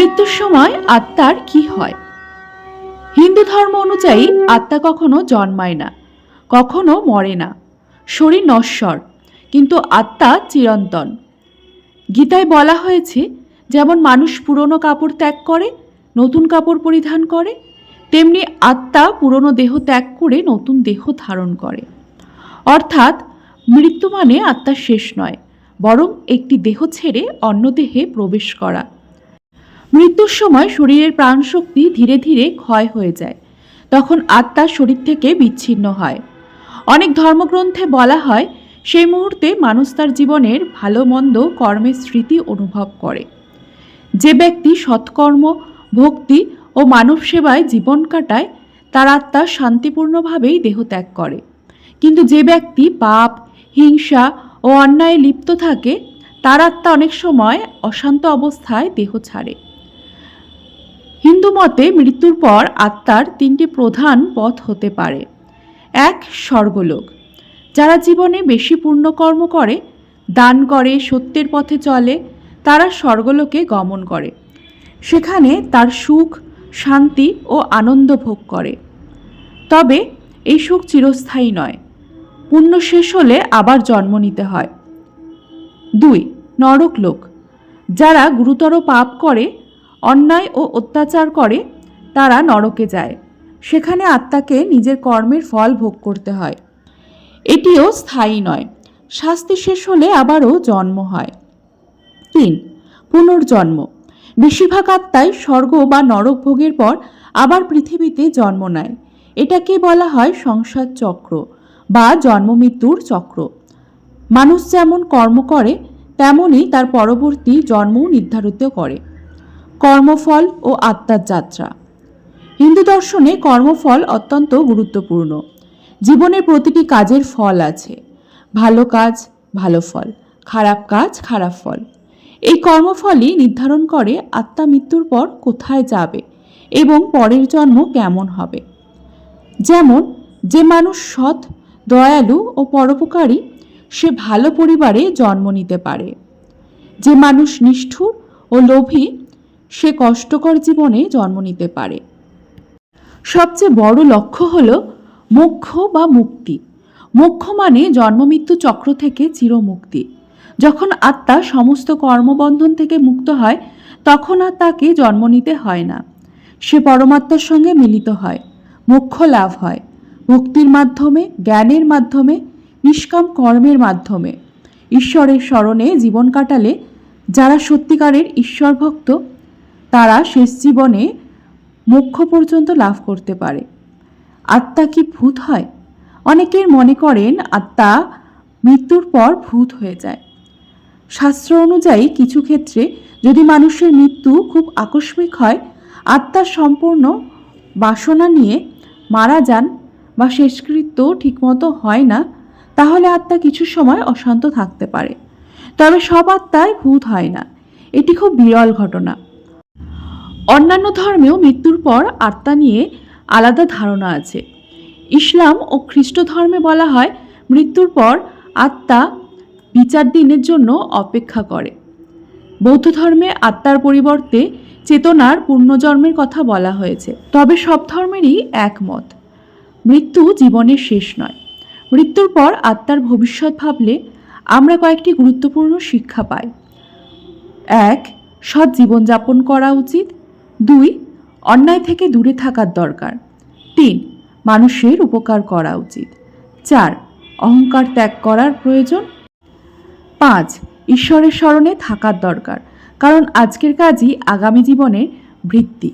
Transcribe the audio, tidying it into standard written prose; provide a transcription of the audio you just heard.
মৃত্যুর সময় আত্মার কি হয়? হিন্দু ধর্ম অনুযায়ী আত্মা কখনো জন্মায় না, কখনো মরে না। শরীর নশ্বর, কিন্তু আত্মা চিরন্তন। গীতায় বলা হয়েছে, যেমন মানুষ পুরনো কাপড় ত্যাগ করে নতুন কাপড় পরিধান করে, তেমনি আত্মা পুরনো দেহ ত্যাগ করে নতুন দেহ ধারণ করে। অর্থাৎ মৃত্যু মানে আত্মার শেষ নয়, বরং একটি দেহ ছেড়ে অন্য দেহে প্রবেশ করা। মৃত্যুর সময় শরীরের প্রাণশক্তি ধীরে ধীরে ক্ষয় হয়ে যায়, তখন আত্মা শরীর থেকে বিচ্ছিন্ন হয়। অনেক ধর্মগ্রন্থে বলা হয়, সেই মুহূর্তে মানুষ তার জীবনের ভালো মন্দ কর্মের স্মৃতি অনুভব করে। যে ব্যক্তি সৎকর্ম, ভক্তি ও মানব সেবায় জীবন কাটায়, তার আত্মা শান্তিপূর্ণভাবেই দেহ ত্যাগ করে। কিন্তু যে ব্যক্তি পাপ, হিংসা ও অন্যায়ে লিপ্ত থাকে, তার আত্মা অনেক সময় অশান্ত অবস্থায় দেহ ছাড়ে। হিন্দু মতে মৃত্যুর পর আত্মার তিনটি প্রধান পথ হতে পারে। এক, স্বর্গলোক। যারা জীবনে বেশি পুণ্যকর্ম করে, দান করে, সত্যের পথে চলে, তারা স্বর্গলোকে গমন করে। সেখানে তার সুখ, শান্তি ও আনন্দ ভোগ করে। তবে এই সুখ চিরস্থায়ী নয়, পুণ্য শেষ হলে আবার জন্ম নিতে হয়। 2, নরকলোক। যারা গুরুতর পাপ করে, অন্যায় ও অত্যাচার করে, তারা নরকে যায়। সেখানে আত্মাকে নিজের কর্মের ফল ভোগ করতে হয়। এটিও স্থায়ী নয়, শাস্তি শেষ হলে আবারও জন্ম হয়। 3, পুনর্জন্ম। বেশিরভাগ আত্মাই স্বর্গ বা নরক ভোগের পর আবার পৃথিবীতে জন্ম নেয়। এটাকে বলা হয় সংসার চক্র বা জন্ম মৃত্যুর চক্র। মানুষ যেমন কর্ম করে, তেমনই তার পরবর্তী জন্মও নির্ধারিত করে। কর্মফল ও আত্মার যাত্রা। হিন্দু দর্শনে কর্মফল অত্যন্ত গুরুত্বপূর্ণ। জীবনের প্রতিটি কাজের ফল আছে। ভালো কাজ ভালো ফল, খারাপ কাজ খারাপ ফল। এই কর্মফলই নির্ধারণ করে আত্মা মৃত্যুর পর কোথায় যাবে এবং পরের জন্ম কেমন হবে। যেমন, যে মানুষ সৎ, দয়ালু ও পরোপকারী, সে ভালো পরিবারে জন্ম নিতে পারে। যে মানুষ নিষ্ঠুর ও লোভী, সে কষ্টকর জীবনে জন্ম নিতে পারে। সবচেয়ে বড় লক্ষ্য হল মোক্ষ বা মুক্তি। মোক্ষ মানে জন্মমৃত্যু চক্র থেকে চিরমুক্তি। যখন আত্মা সমস্ত কর্মবন্ধন থেকে মুক্ত হয়, তখন আর তাকে জন্ম নিতে হয় না। সে পরমাত্মার সঙ্গে মিলিত হয়, মোক্ষ লাভ হয় ভক্তির মাধ্যমে, জ্ঞানের মাধ্যমে, নিষ্কাম কর্মের মাধ্যমে। ঈশ্বরের স্মরণে জীবন কাটালে যারা সত্যিকারের ঈশ্বর ভক্ত, তারা শেষ জীবনে মোক্ষ পর্যন্ত লাভ করতে পারে। আত্মা কি ভূত হয়? অনেকের মনে করেন আত্মা মৃত্যুর পর ভূত হয়ে যায়। শাস্ত্র অনুযায়ী কিছু ক্ষেত্রে যদি মানুষের মৃত্যু খুব আকস্মিক হয়, আত্মা সম্পূর্ণ বাসনা নিয়ে মারা যান বা শেষকৃত্য ঠিকমতো হয় না, তাহলে আত্মা কিছু সময় অশান্ত থাকতে পারে। তবে সব আত্মাই ভূত হয় না, এটি খুব বিরল ঘটনা। অন্যান্য ধর্মেও মৃত্যুর পর আত্মা নিয়ে আলাদা ধারণা আছে। ইসলাম ও খ্রিস্ট ধর্মে বলা হয়, মৃত্যুর পর আত্মা বিচার দিনের জন্য অপেক্ষা করে। বৌদ্ধ ধর্মে আত্মার পরিবর্তে চেতনার পুনর্জন্মের কথা বলা হয়েছে। তবে সব ধর্মেরই একমত, মৃত্যু জীবনের শেষ নয়। মৃত্যুর পর আত্মার ভবিষ্যৎ ভাবলে আমরা কয়েকটি গুরুত্বপূর্ণ শিক্ষা পাই। 1, সৎ জীবনযাপন করা উচিত। 2, অন্যায় থেকে দূরে থাকার দরকার। 3, মানুষের উপকার করা উচিত। 4, অহংকার ত্যাগ করার প্রয়োজন। 5, ঈশ্বরের স্মরণে থাকার দরকার, কারণ আজকের কাজই আগামী জীবনের ভিত্তি।